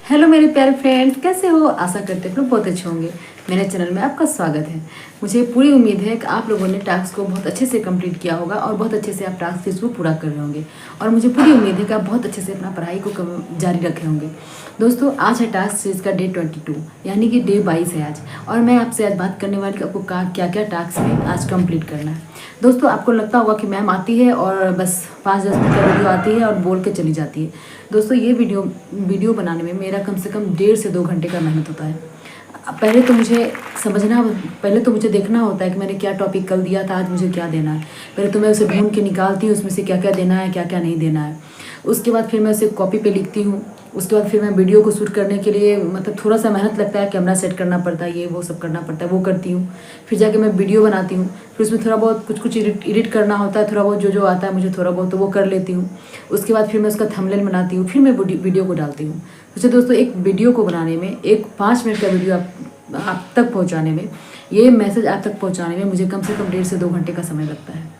Hello मेरे प्यारे friends, कैसे हो? आशा करते हैं लोग बहुत अच्छे होंगे। मेरे चैनल में आपका स्वागत है। मुझे पूरी उम्मीद है कि आप लोगों ने टास्क को बहुत अच्छे से कंप्लीट किया होगा और बहुत अच्छे से आप टास्क इसको पूरा कर रहे होंगे। और मुझे पूरी उम्मीद है कि आप बहुत अच्छे से अपना पढ़ाई को जारी रखे होंगे। दोस्तों, आज है टास्क सीरीज का डे 22, यानी कि डे 22 है आज। और मैं आपसे आज बात करने वाली कि आपको क्या क्या टास्क है आज कंप्लीट करना है। दोस्तों, आपको लगता होगा कि मैम आती है और बस 5-10 मिनट का वीडियो आती है और बोल के चली जाती है। दोस्तों, ये वीडियो बनाने में मेरा कम से कम 1.5 से 2 घंटे का मेहनत होता है। पहले तो मुझे देखना होता है कि मैंने क्या टॉपिक कल दिया था, आज मुझे क्या देना है। पहले तो मैं उसे ढूंढ के निकालती हूँ उसमें से क्या क्या देना है, क्या क्या नहीं देना है। उसके बाद फिर मैं उसे कॉपी पे लिखती हूँ। उसके बाद फिर मैं वीडियो को शूट करने के लिए मतलब थोड़ा सा मेहनत लगता है, कैमरा सेट करना पड़ता है, ये वो सब करना पड़ता है, वो करती हूँ। फिर जाके मैं वीडियो बनाती हूँ। फिर उसमें थोड़ा बहुत कुछ एडिट करना होता है, थोड़ा बहुत जो आता है मुझे थोड़ा बहुत, तो वो कर लेती हूँ। उसके बाद फिर मैं उसका थंबनेल बनाती हूँ, फिर मैं वीडियो को डालती हूँ। तो दोस्तों, एक वीडियो को बनाने में, एक 5 मिनट का वीडियो आप तक पहुँचाने में, ये मैसेज आप तक पहुँचाने में मुझे कम से कम 1.5 से 2 घंटे का समय लगता है।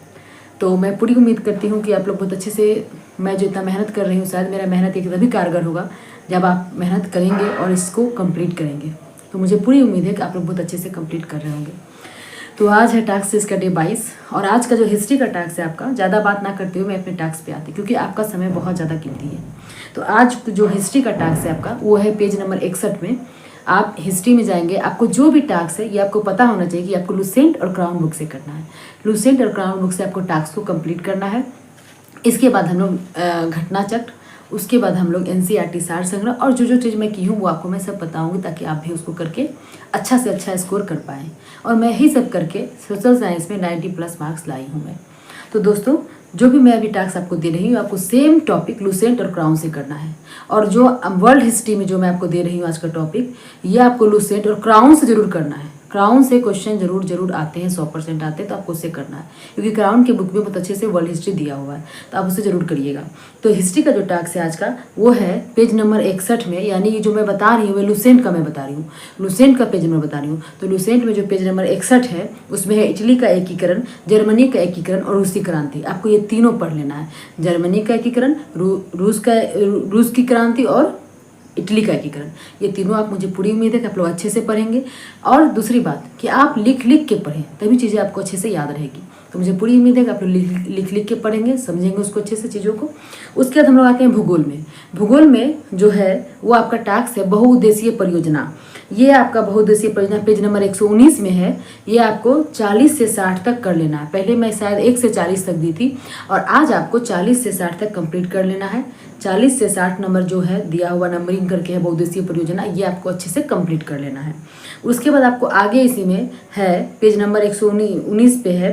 तो मैं पूरी उम्मीद करती हूँ कि आप लोग बहुत अच्छे से, मैं जो इतना मेहनत कर रही हूँ, शायद मेरा मेहनत एक तभी कारगर होगा जब आप मेहनत करेंगे और इसको कंप्लीट करेंगे। तो मुझे पूरी उम्मीद है कि आप लोग बहुत अच्छे से कंप्लीट कर रहे होंगे। तो आज है टास्क इसका डे 22 और आज का जो हिस्ट्री का टास्क है आपका, ज़्यादा बात ना करते हुए मैं अपने टास्क पे आती क्योंकि आपका समय बहुत ज़्यादा कीमती है। तो आज जो हिस्ट्री का टास्क है आपका, वो है पेज नंबर 61 में। आप हिस्ट्री में जाएंगे, आपको जो भी टास्क है ये आपको पता होना चाहिए कि आपको लुसेंट और क्राउन बुक से करना है। लुसेंट और क्राउन बुक से आपको टास्क को कंप्लीट करना है। इसके बाद हम लोग घटना चक्र, उसके बाद हम लोग एनसीईआरटी सार संग्रह और जो चीज़ मैं की हूँ वो आपको मैं सब बताऊँगी ताकि आप भी उसको करके अच्छा से अच्छा स्कोर कर पाएँ। और मैं ही सब करके सोशल साइंस में 90+ मार्क्स लाई हूँ मैं। तो दोस्तों, जो भी मैं अभी टास्क आपको दे रही हूँ, आपको सेम टॉपिक लुसेंट और क्राउन से करना है। और जो वर्ल्ड हिस्ट्री में जो मैं आपको दे रही हूँ आज का टॉपिक, ये आपको लुसेंट और क्राउन से जरूर करना है। क्राउन से क्वेश्चन जरूर आते हैं, 100% आते हैं, तो आपको उससे करना है क्योंकि क्राउन के बुक में बहुत अच्छे से वर्ल्ड हिस्ट्री दिया हुआ है, तो आप उसे जरूर करिएगा। तो हिस्ट्री का जो टास्क है आज का, वो है पेज नंबर 61 में, यानी जो मैं बता रही हूँ वो लुसेंट का मैं बता रही हूँ, लुसेंट का पेज नंबर बता रही हूँ। तो लुसेंट में जो पेज नंबर 61 है उसमें है इटली का एकीकरण, जर्मनी का एकीकरण और रूसी क्रांति। आपको ये तीनों पढ़ लेना है, जर्मनी का एकीकरण, रूस की क्रांति और इटली का एकीकरण। ये तीनों आप, मुझे पूरी उम्मीद है कि आप लोग अच्छे से पढ़ेंगे। और दूसरी बात कि आप लिख के पढ़ें, तभी चीज़ें आपको अच्छे से याद रहेगी। तो मुझे पूरी उम्मीद है कि आप लोग लिख के पढ़ेंगे, समझेंगे उसको अच्छे से चीज़ों को। उसके बाद हम लोग आते हैं भूगोल में। भूगोल में जो है वो आपका टास्क है बहुउद्देशीय परियोजना। ये आपका बहुउद्देशीय परियोजना पेज नंबर 119 में है। ये आपको 40 से 60 तक कर लेना है। पहले मैं शायद 1 से 40 तक दी थी और आज आपको 40 से 60 तक कंप्लीट कर लेना है। 40 से 60 नंबर जो है दिया हुआ नंबरिंग करके है बहुउद्देशीय परियोजना, ये आपको अच्छे से कंप्लीट कर लेना है। उसके बाद आपको आगे इसी में है पेज नंबर 119 पे है,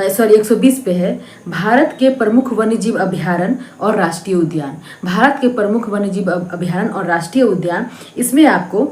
120 पे है, भारत के प्रमुख वन्यजीव अभयारण्य और राष्ट्रीय उद्यान। भारत के प्रमुख वन्यजीव अभयारण्य और राष्ट्रीय उद्यान, इसमें आपको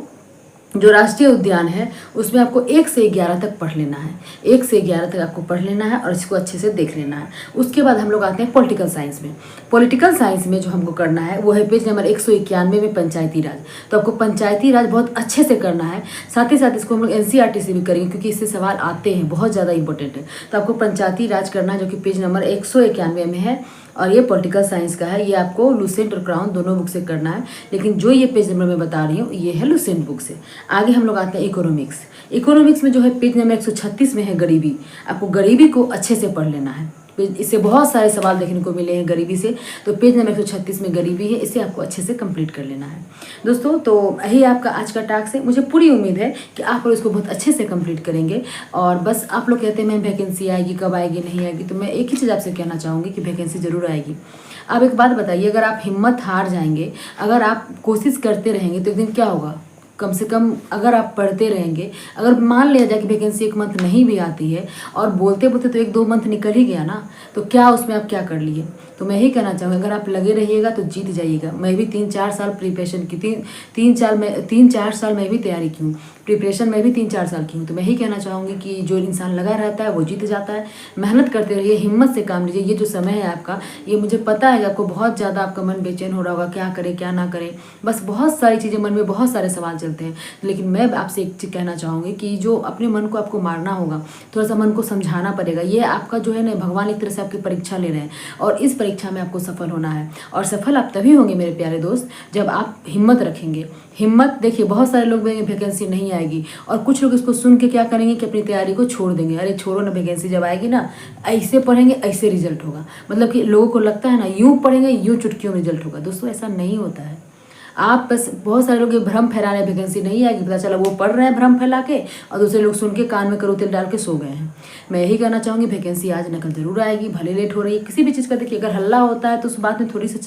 जो राष्ट्रीय उद्यान है उसमें आपको 1 से 11 तक पढ़ लेना है। 1 से 11 तक आपको पढ़ लेना है और इसको अच्छे से देख लेना है। उसके बाद हम लोग आते हैं पॉलिटिकल साइंस में। पॉलिटिकल साइंस में जो हमको करना है वो है पेज नंबर 191 में पंचायती राज। तो आपको पंचायती राज बहुत अच्छे से करना है। साथ ही साथ इसको हम लोग एनसीईआरटी से भी करेंगे क्योंकि इससे सवाल आते हैं, बहुत ज़्यादा इंपॉर्टेंट है। तो आपको पंचायती राज करना है जो कि पेज नंबर 191 में है और ये पॉलिटिकल साइंस का है। ये आपको लुसेंट और क्राउन दोनों बुक से करना है, लेकिन जो ये पेज नंबर मैं बता रही हूँ ये है लुसेंट बुक से। आगे हम लोग आते हैं इकोनॉमिक्स। इकोनॉमिक्स में जो है पेज नंबर 136 में है गरीबी। आपको गरीबी को अच्छे से पढ़ लेना है। इससे बहुत सारे सवाल देखने को मिले हैं गरीबी से, तो पेज नंबर 136 में गरीबी है, इसे आपको अच्छे से कंप्लीट कर लेना है दोस्तों। तो यही आपका आज का टास्क है। मुझे पूरी उम्मीद है कि आप लोग इसको बहुत अच्छे से कंप्लीट करेंगे। और बस आप लोग कहते हैं मैम वैकेंसी आएगी, कब आएगी, नहीं आएगी, तो मैं एक ही चीज़ आपसे कहना चाहूँगी कि वैकेंसी ज़रूर आएगी। आप एक बात बताइए, अगर आप हिम्मत हार जाएंगे, अगर आप कोशिश करते रहेंगे तो एक दिन क्या होगा, कम से कम अगर आप पढ़ते रहेंगे, अगर मान लिया जाए कि वैकेंसी 1 मंथ नहीं भी आती है और बोलते बोलते तो 1-2 मंथ निकल ही गया ना, तो क्या उसमें आप क्या कर लिए। तो मैं यही कहना चाहूँगी, अगर आप लगे रहिएगा तो जीत जाइएगा। मैं भी 3-4 साल प्रिपरेशन की, 3-4 साल मैं भी तैयारी की हूँ, प्रिपरेशन में भी 3-4 साल की हूँ। तो मैं यही कहना चाहूँगी कि जो इंसान लगा रहता है वो जीत जाता है। मेहनत करते रहिए, हिम्मत से काम लीजिए। ये जो समय है आपका, ये मुझे पता है आपको बहुत ज़्यादा, आपका मन बेचैन हो रहा होगा, क्या करे क्या ना करे, बस बहुत सारी चीज़ें मन में, बहुत सारे सवाल चलते हैं। लेकिन मैं आपसे एक चीज़ कहना चाहूँगी कि जो अपने मन को आपको मारना होगा, थोड़ा सा मन को समझाना पड़ेगा। ये आपका जो है ना, भगवान एक तरह से आपकी परीक्षा ले रहे हैं और इस परीक्षा में आपको सफल होना है। और सफल आप तभी होंगे मेरे प्यारे दोस्त, जब आप हिम्मत रखेंगे। हिम्मत, देखिए बहुत सारे लोग बोलेंगे वैकेंसी नहीं आएगी, और कुछ लोग इसको सुन के क्या करेंगे कि अपनी तैयारी को छोड़ देंगे। अरे छोड़ो ना, वैकेंसी जब आएगी ना, ऐसे पढ़ेंगे ऐसे रिजल्ट होगा। मतलब कि लोगों को लगता है ना, यूँ पढ़ेंगे यूँ चुटकियों में रिजल्ट होगा। दोस्तों ऐसा नहीं होता है। आप बस, बहुत सारे लोग ये भ्रम फैला रहे हैं वैकेंसी नहीं आएगी, पता चला वो पढ़ रहे हैं भ्रम फैला के, और दूसरे लोग सुन के कान में करो तेल डाल के सो गए हैं। मैं यही कहना चाहूँगी, वैकेंसी आज न कल जरूर आएगी, भले लेट हो रही है। किसी भी चीज़ का देखिए, अगर हल्ला होता है तो उस बात में थोड़ी सी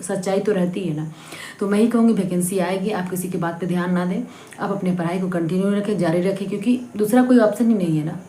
सच्चाई तो रहती है ना। तो मैं ही कहूँगी वैकेंसी आएगी, आप किसी की बात पे ध्यान ना दें, आप अपने पढ़ाई को कंटिन्यू रखें, जारी रखें, क्योंकि दूसरा कोई ऑप्शन ही नहीं है ना,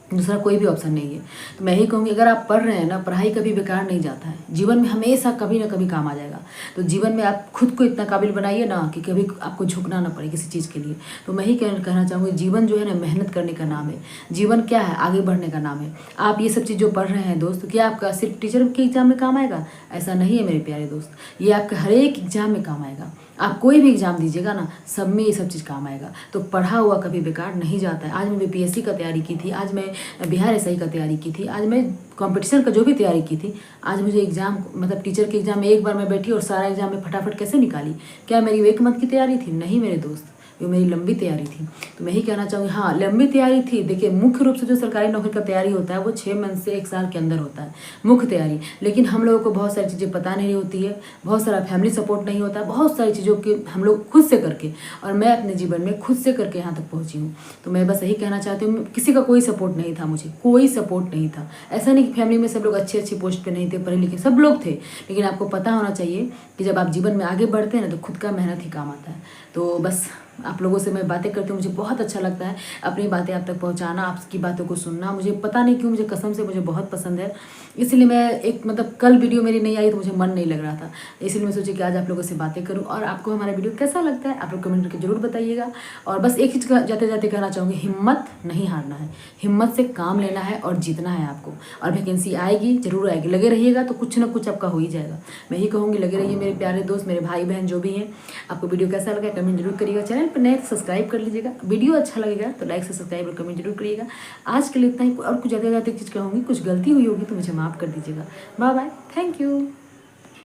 दूसरा कोई भी ऑप्शन नहीं है। तो मैं ही कहूँगी, अगर आप पढ़ रहे हैं ना, पढ़ाई कभी बेकार नहीं जाता है, जीवन में हमेशा कभी ना कभी काम आ जाएगा। तो जीवन में आप खुद को इतना काबिल बनाइए ना कि कभी आपको झुकना ना पड़े किसी चीज़ के लिए। तो मैं ही कहना चाहूँगी, जीवन जो है ना, मेहनत करने का नाम है। जीवन क्या है? आगे बढ़ने का नाम है। आप ये सब चीज़ जो पढ़ रहे हैं दोस्त, क्या आपका सिर्फ टीचर के एग्जाम में काम आएगा? ऐसा नहीं है मेरे प्यारे दोस्त, ये आपका हर एक एग्जाम में काम आएगा। आप कोई भी एग्जाम दीजिएगा ना, सब में ये सब चीज़ काम आएगा। तो पढ़ा हुआ कभी बेकार नहीं जाता है। आज मैं बीपीएससी का तैयारी की थी, आज मैं बिहार एसआई का तैयारी की थी, आज मैं कंपटीशन का जो भी तैयारी की थी, आज मुझे एग्जाम, मतलब टीचर के एग्जाम में एक बार मैं बैठी और सारा एग्जाम में फटाफट कैसे निकाली? क्या मेरी एक मंथ की तैयारी थी? नहीं मेरे दोस्त, ये मेरी लंबी तैयारी थी। तो मैं ही कहना चाहूँगी, हाँ लंबी तैयारी थी। देखिए मुख्य रूप से जो सरकारी नौकरी का तैयारी होता है वो 6 मंथ से 1 साल के अंदर होता है, मुख्य तैयारी। लेकिन हम लोगों को बहुत सारी चीज़ें पता नहीं होती है, बहुत सारा फैमिली सपोर्ट नहीं होता, बहुत सारी चीज़ों की हम लोग खुद से करके, और मैं अपने जीवन में खुद से करके यहाँ तक पहुँची हूँ। तो मैं बस यही कहना चाहती हूँ, किसी का कोई सपोर्ट नहीं था, मुझे कोई सपोर्ट नहीं था। ऐसा नहीं कि फैमिली में सब लोग अच्छी पोस्ट पर नहीं थे, पढ़े लिखे सब लोग थे, लेकिन आपको पता होना चाहिए कि जब आप जीवन में आगे बढ़ते हैं ना, तो खुद का मेहनत ही काम आता है। तो बस आप लोगों से मैं बातें करती हूँ, मुझे बहुत अच्छा लगता है अपनी बातें आप तक पहुँचाना, आपकी बातों को सुनना। मुझे पता नहीं क्यों, मुझे कसम से मुझे बहुत पसंद है। इसलिए मैं एक, मतलब कल वीडियो मेरी नहीं आई तो मुझे मन नहीं लग रहा था, इसलिए मैं सोची कि आज आप लोगों से बातें करूँ। और आपको हमारा वीडियो कैसा लगता है आप लोग कमेंट करके जरूर बताइएगा। और बस एक चीज़ जाते जाते कहना चाहूँगी, हिम्मत नहीं हारना है, हिम्मत से काम लेना है और जीतना है आपको। और वैकेंसी आएगी, जरूर आएगी, लगे रहिएगा तो कुछ ना कुछ आपका हो ही जाएगा। मैं ही कहूँगी लगे रहिए मेरे प्यारे दोस्त, मेरे भाई बहन जो भी हैं। आपको वीडियो कैसा लगा कमेंट जरूर करिएगा, चैनल पर नए सब्सक्राइब कर लीजिएगा, वीडियो अच्छा लगेगा तो लाइक से सब्सक्राइब और कमेंट जरूर करिएगा। आज के लिए इतना ही, और कुछ ज़्यादा चीज़ कहूँगी, कुछ गलती हुई होगी तो मुझे माफ़ कर दीजिएगा। Bye bye, thank you.